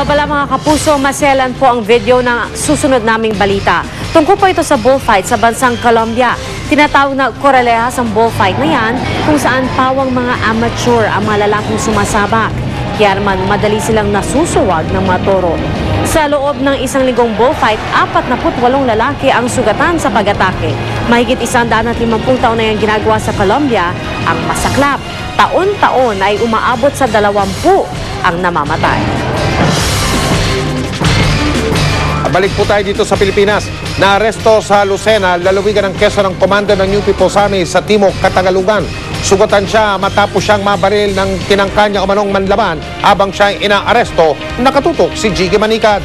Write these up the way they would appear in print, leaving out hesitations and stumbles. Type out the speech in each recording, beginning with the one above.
Babala mga kapuso, maselan po ang video ng susunod naming balita. Tungkol po ito sa bullfight sa bansang Colombia. Tinatawag na Corralehas ang bullfight na yan kung saan pawang mga amateur ang mga lalaking sumasabak. Kaya naman madali silang nasusuwag ng mga toro. Sa loob ng isang linggong bullfight, 48 lalaki ang sugatan sa pag-atake. Mahigit 150 taon na yung ginagawa sa Colombia ang masaklap. Taon-taon ay umaabot sa 20 ang namamatay. Balik po tayo dito sa Pilipinas. Naaresto sa Lucena, lalawigan ng Quezon ang commander ng New People's Army sa Timog, Katagalugan. Sugatan siya matapos siyang mabaril ng tinangka niya umanong manlaban habang siya ay inaaresto. Nakatutok si Jiggy Manicad.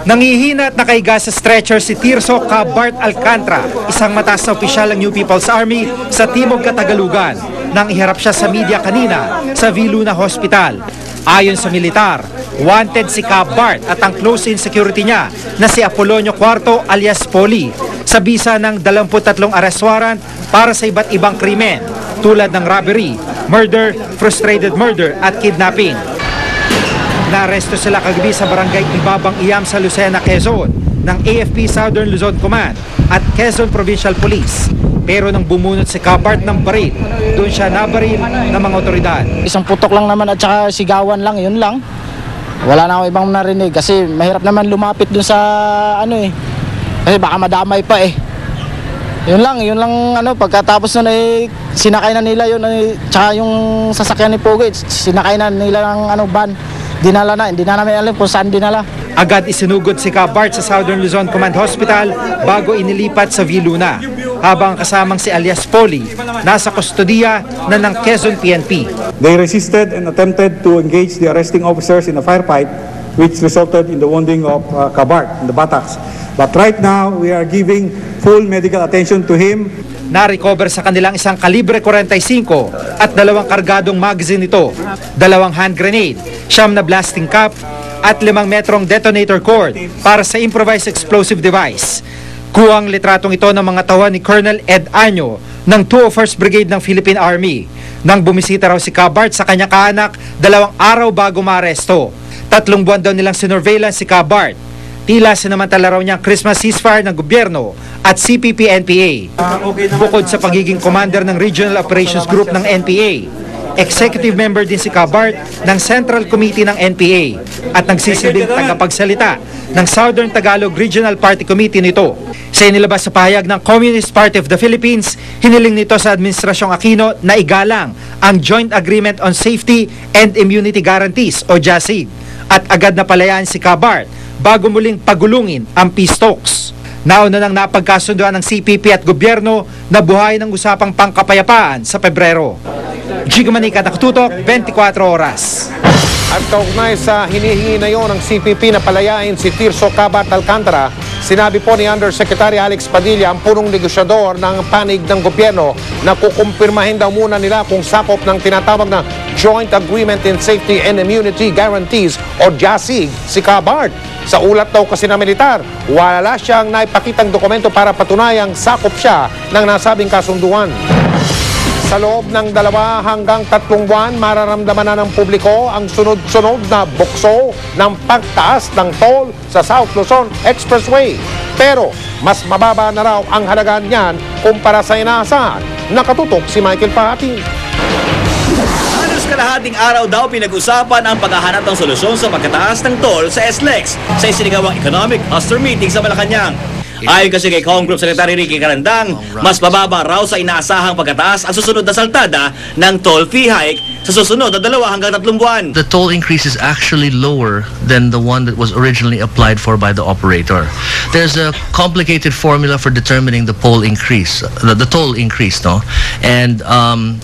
Nangihina at nakaiga sa stretcher si Tirso Cabart Alcantara, isang mataas na opisyal ng New People's Army sa Timog, Katagalugan, nang iharap siya sa media kanina sa Viluna Hospital. Ayon sa militar, wanted si Cabart at ang close-in security niya na si Apolonio IV alias Poli sa bisa ng 23 arrest warrant para sa iba't ibang krimen tulad ng robbery, murder, frustrated murder at kidnapping. Naaresto sila kagabi sa barangay Ibabang Iyam sa Lucena, Quezon ng AFP Southern Luzon Command at Quezon Provincial Police. Pero nang bumunot si Cabart ng baril, doon siya nabaril ng mga otoridad. Isang putok lang naman at saka sigawan lang, yun lang. Wala na ako ibang narinig kasi mahirap naman lumapit doon sa kasi baka madamay pa eh. Yun lang pagkatapos nun sinakay na nila yun tsaka yung sasakyan ni Pogi, sinakay na nila ng van. Dinala na, hindi na namin alam kung saan dinala. Agad isinugod si Cabart sa Southern Luzon Command Hospital bago inilipat sa Viluna, habang kasamang si alias Poli nasa kustodiya na ng Quezon PNP. They resisted and attempted to engage the arresting officers in a firefight which resulted in the wounding of Cabart in the buttocks. But right now, we are giving full medical attention to him. Na-recover sa kanilang isang kalibre 45 at 2 kargadong magazine nito, 2 hand grenade, 9 na blasting cap at 5 metrong detonator cord para sa improvised explosive device. Kuwang litratong ito ng mga tauhan ni Colonel Ed Año ng 201st Brigade ng Philippine Army nang bumisita raw si Cabart sa kanyang kaanak 2 araw bago maaresto. 3 buwan daw nilang sinurveillance si Cabart. Tila sinamantala raw niyang Christmas ceasefire ng gobyerno at CPP-NPA. Bukod sa pagiging commander ng Regional Operations Group ng NPA, executive member din si Cabart ng Central Committee ng NPA at nagsisilbing tagapagsalita ng Southern Tagalog Regional Party Committee nito. Sa inilabas sa pahayag ng Communist Party of the Philippines, hiniling nito sa Administrasyong Aquino na igalang ang Joint Agreement on Safety and Immunity Guarantees o JASIG at agad na palayaan si Cabart bago muling pagulungin ang peace talks. Nauna nang napagkasunduan ng CPP at gobyerno na buhayin ang usapang pangkapayapaan sa Pebrero. Jiggy Manicad, nakatutok, 24 oras. At kaugnay sa hinihingi na yon ng CPP na palayain si Tirso Cabart Alcantara, sinabi po ni Undersecretary Alex Padilla, ang punong negosyador ng panig ng gobyerno, na kukumpirmahin daw muna nila kung sakop ng tinatawag na Joint Agreement in Safety and Immunity Guarantees o JASIG si Cabart. Sa ulat daw kasi na militar, wala siyang naipakitang dokumento para patunayang sakop siya ng nasabing kasunduan. Sa loob ng 2 hanggang 3 buwan, mararamdaman na ng publiko ang sunod-sunod na bukso ng pagtaas ng toll sa South Luzon Expressway. Pero mas mababa na raw ang halaga niyan kumpara sa inaasahan. Nakatutok si Michael Pahati. Halos kalahating araw daw pinag-usapan ang paghahanap ng solusyon sa pagkataas ng toll sa SLEX sa isinagawang Economic Cluster Meeting sa Malacanang. Ayon kasi kay Congress Secretary Ricky Carandang, mas mababa raw sa inaasahang pagkataas ang susunod na saltada ng toll fee hike sa susunod na 2 hanggang 3 buwan. The toll increase is actually lower than the one that was originally applied for by the operator. There's a complicated formula for determining the toll increase, no? And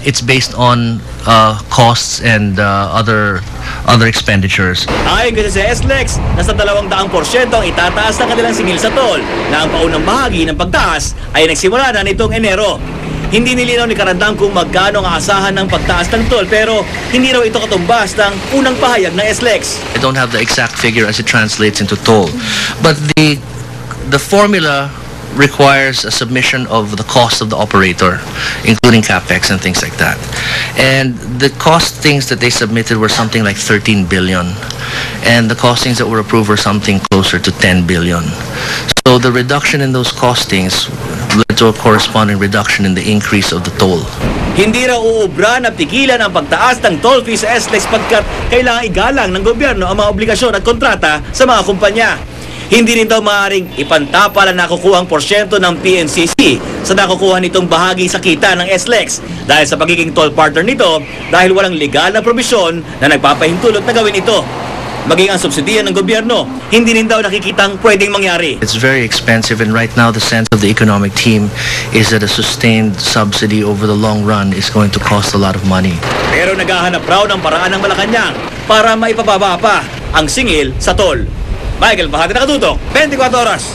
it's based on costs and other expenditures. Ayon kasi sa SLEX, nasa 200% ang itataas ng kanilang singil sa toll, na ang paunang bahagi ng pagtaas ay nagsimula na nitong Enero. Hindi nilinaw ni Carandang kung magkano ang asahan ng pagtaas ng toll, pero hindi raw ito katumbas ng unang pahayag ng SLEX. I don't have the exact figure as it translates into toll, but the formula requires a submission of the cost of the operator, including capex and things like that. And the costings that they submitted were something like 13 billion. And the costings that were approved were something closer to 10 billion. So the reduction in those costings led to a corresponding reduction in the increase of the toll. Hindi raw uubra na pigilan ang pagtaas ng toll fee sa SLEX pagkat kailangan igalang ng gobyerno ang mga obligasyon at kontrata sa mga kumpanya. Hindi rin daw maaaring ipantapal ang nakukuhang porsyento ng PNCC sa nakukuha nitong bahagi sa kita ng SLEX dahil sa pagiging toll partner nito dahil walang legal na probisyon na nagpapahintulot na gawin ito. Maging ang subsidiya ng gobyerno, hindi rin daw nakikitang pwedeng mangyari. It's very expensive, and right now the sense of the economic team is that a sustained subsidy over the long run is going to cost a lot of money. Pero naghahanap raw ng paraan ng Malacanang para maipababa pa ang singil sa toll. Michael Bahati, nakatutok, 24 oras.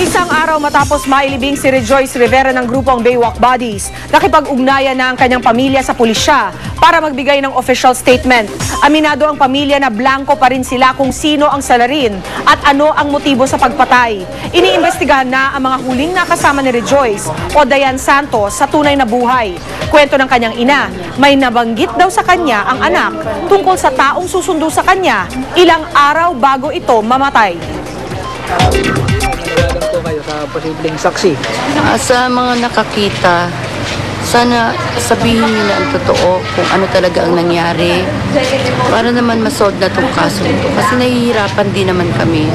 Isang araw matapos mailibing si Rejoice Rivera ng grupong Baywalk Buddies, nakipag-ugnayan na ang kanyang pamilya sa pulisya para magbigay ng official statement. Aminado ang pamilya na blanco pa rin sila kung sino ang salarin at ano ang motibo sa pagpatay. Iniimbestigahan na ang mga huling nakasama ni Rejoice o Dayan Santos sa tunay na buhay. Kwento ng kanyang ina, may nabanggit daw sa kanya ang anak tungkol sa taong susundo sa kanya ilang araw bago ito mamatay. Sa posibleng saksi. Sa mga nakakita, sana sabihin nila ang totoo kung ano talaga ang nangyari para naman masolve na itong kaso ito. Kasi nahihirapan din naman kami.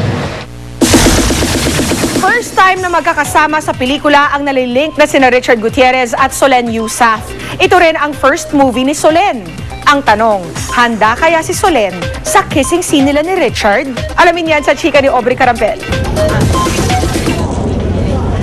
First time na magkakasama sa pelikula ang nalilink na sina Richard Gutierrez at Solen Yusaf. Ito rin ang first movie ni Solen. Ang tanong, handa kaya si Solen sa kissing scene nila ni Richard? Alamin yan sa chika ni Aubrey Carampel.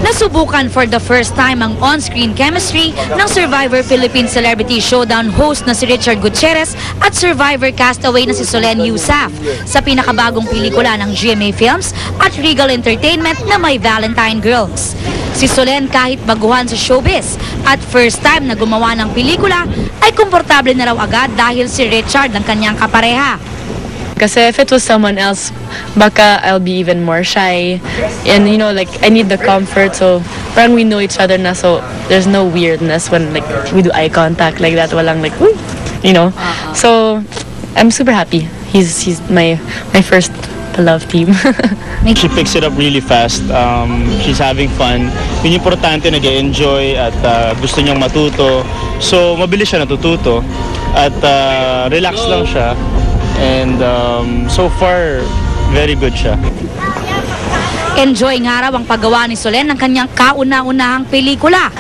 Nasubukan for the first time ang on-screen chemistry ng Survivor Philippines Celebrity Showdown host na si Richard Gutierrez at Survivor castaway na si Solen Yusaf sa pinakabagong pelikula ng GMA Films at Regal Entertainment na may Valentine Girls. Si Solen kahit baguhan sa showbiz at first time na gumawa ng pelikula ay komportable na raw agad dahil si Richard ang kanyang kapareha. Kasi if it was someone else, baka I'll be even more shy. And you know, like, I need the comfort. So, parang we know each other na, so there's no weirdness when, like, we do eye contact like that. Walang, like, "Uy," you know. So, I'm super happy. He's my first love team. She picks it up really fast. She's having fun. Yung importante, nag-enjoy at gusto niyang matuto. So, mabilis siya natututo. At relax lang siya. And so far, very good siya. Enjoy nga raw ang paggawa ni Solen ng kanyang kauna-unahang pelikula.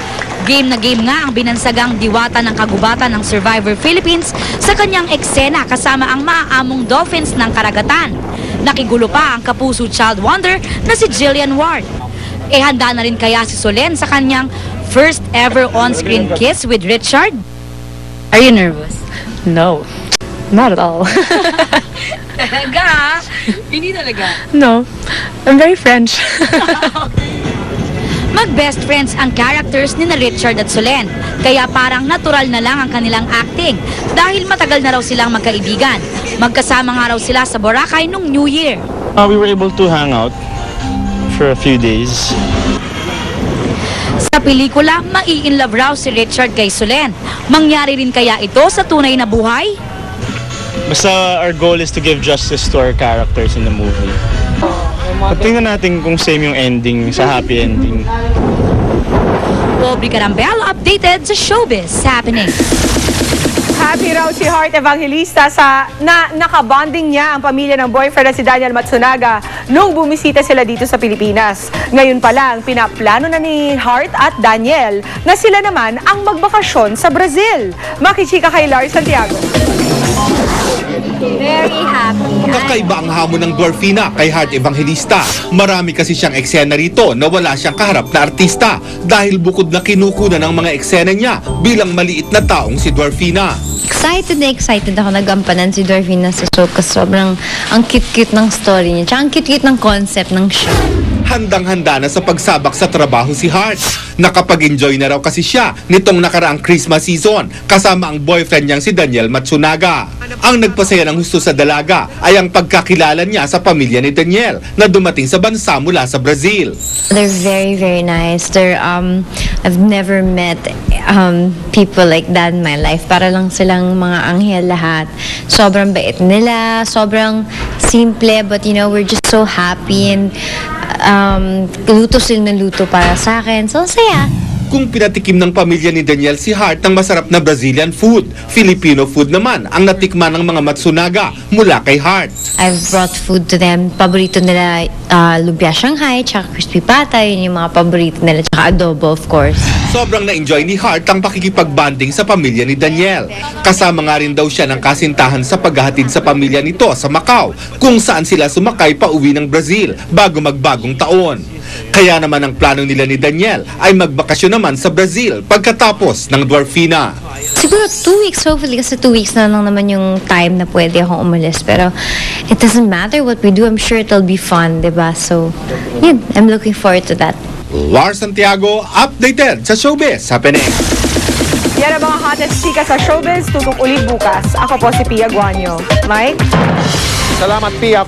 Game na game nga ang binansagang diwata ng kagubatan ng Survivor Philippines sa kanyang eksena kasama ang maaamong dolphins ng karagatan. Nakigulo pa ang kapuso child wonder na si Jillian Ward. Handa na rin kaya si Solen sa kanyang first ever on-screen kiss with Richard? Are you nervous? No. Not at all. Talaga? Hindi talaga? No. I'm very French. Mag-best friends ang characters ni na Richard at Solen, kaya parang natural na lang ang kanilang acting dahil matagal na raw silang magkaibigan. Magkasama nga raw sila sa Boracay nung New Year. We were able to hang out for a few days. Sa pelikula, mai-inlove raw si Richard kay Solen. Mangyari rin kaya ito sa tunay na buhay? Basta our goal is to give justice to our characters in the movie. Tingnan natin kung same yung ending, sa happy ending. Aubrey Carampel, updated sa Showbiz Happening. Happy raw si Heart Evangelista sa nakabonding niya ang pamilya ng boyfriend na si Daniel Matsunaga nung bumisita sila dito sa Pilipinas. Ngayon pa lang, pinaplano na ni Heart at Daniel na sila naman ang magbakasyon sa Brazil. Makichika kay Lars Santiago. Very happy. Kakaiba ang hamon ng Dwarfina kay Heart Evangelista. Marami kasi siyang eksena rito na wala siyang kaharap na artista dahil bukod na kinukuna ng mga eksena niya bilang maliit na taong si Dwarfina. Excited ako nagampanan si Dwarfina sa show kasi sobrang ang cute-cute ng story niya. Tsaka ang cute-cute ng concept ng show. Handang-handa na sa pagsabak sa trabaho si Heart. Nakapag-enjoy na raw kasi siya nitong nakaraang Christmas season kasama ang boyfriend niyang si Daniel Matsunaga. Ang nagpasaya ng husto sa dalaga ay ang pagkakilala niya sa pamilya ni Daniel na dumating sa bansa mula sa Brazil. They're very, very nice. I've never met people like that in my life. Para lang silang mga anghel lahat. Sobrang bait nila, sobrang simple, but you know, we're just so happy and luto sila ng luto para sa akin. So, saya. Kung pinatikim ng pamilya ni Daniel si Hart ng masarap na Brazilian food, Filipino food naman ang natikman ng mga Matsunaga mula kay Hart. I've brought food to them. Paborito nila lumpia Shanghai, tsaka crispy pata. Yun yung mga paborito nila, tsaka adobo, of course. Sobrang na-enjoy ni Hart ang pakikipag-bonding sa pamilya ni Daniel. Kasama nga rin daw siya ng kasintahan sa paghahatid sa pamilya nito sa Macau, kung saan sila sumakay pa uwi ng Brazil bago magbagong taon. Kaya naman ang plano nila ni Daniel ay magbakasyon naman sa Brazil pagkatapos ng Dwarfina. Siguro 2 weeks, hopefully, kasi 2 weeks na lang naman yung time na pwede akong umalis. Pero it doesn't matter what we do. I'm sure it'll be fun, diba? So, yun, I'm looking forward to that. Lars Santiago, updated sa Showbiz sa Penang. Yan ang mga hottest chika sa showbiz. Tutok ulit bukas. Ako po si Pia Guanyo. Mike? Salamat, Pia.